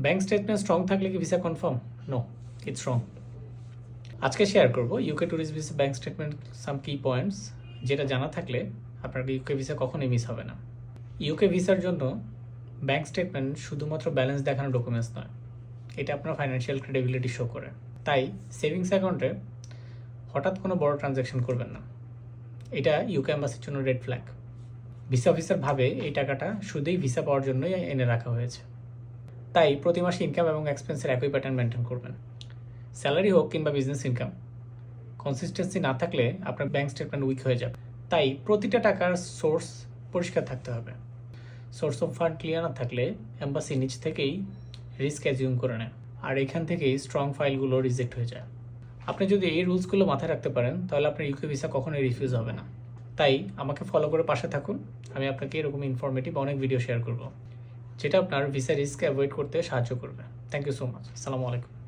Bank statement strong থাকলে কি visa confirm? No, it's wrong. আজকে শেয়ার করব UK tourist visa bank statement some key points, যেটা জানা থাকলে আপনার ইউকে ভিসা কখনোই মিস হবে না। ইউকে ভিসার জন্য ব্যাংক স্টেটমেন্ট শুধুমাত্র ব্যালেন্স দেখানোর ডকুমেন্টস নয়, এটা আপনার ফাইন্যান্সিয়াল ক্রেডিবিলিটি শো করে। তাই সেভিংস অ্যাকাউন্টে হঠাৎ কোনো বড় ট্রানজ্যাকশন করবেন না, এটা ইউকে অ্যাম্বাসির জন্য রেড ফ্ল্যাগ। ভিসা অফিসার ভাবে এই টাকাটা শুধুই ভিসা পাওয়ার জন্যই এনে রাখা হয়েছে। তাই প্রতি মাসে ইনকাম এবং এক্সপেন্সের একই প্যাটার্ন মেনটেন করবেন। স্যালারি হোক কিংবা বিজনেস ইনকাম, কনসিস্টেন্সি না থাকলে আপনার ব্যাংক স্টেটমেন্ট উইক হয়ে যাবে। তাই প্রতিটা টাকার সোর্স পরিষ্কার থাকতে হবে। সোর্স অফ ফান্ড ক্লিয়ার না থাকলে এম্বাসি নিজ থেকেই রিস্ক অ্যাজিউম করে নেয়, আর এখান থেকেই স্ট্রং ফাইলগুলো রিজেক্ট হয়ে যায়। আপনি যদি এই রুলসগুলো মাথায় রাখতে পারেন তাহলে আপনার ইউকে ভিসা কখনোই রিফিউজ হবে না। তাই আমাকে ফলো করে পাশে থাকুন, আমি আপনাকে এরকম ইনফরমেটিভ অনেক ভিডিও শেয়ার করব যেটা আপনার ভিসা রিস্ক অ্যাভয়েড করতে সাহায্য করবে। Thank you so much. আসসালামু আলাইকুম।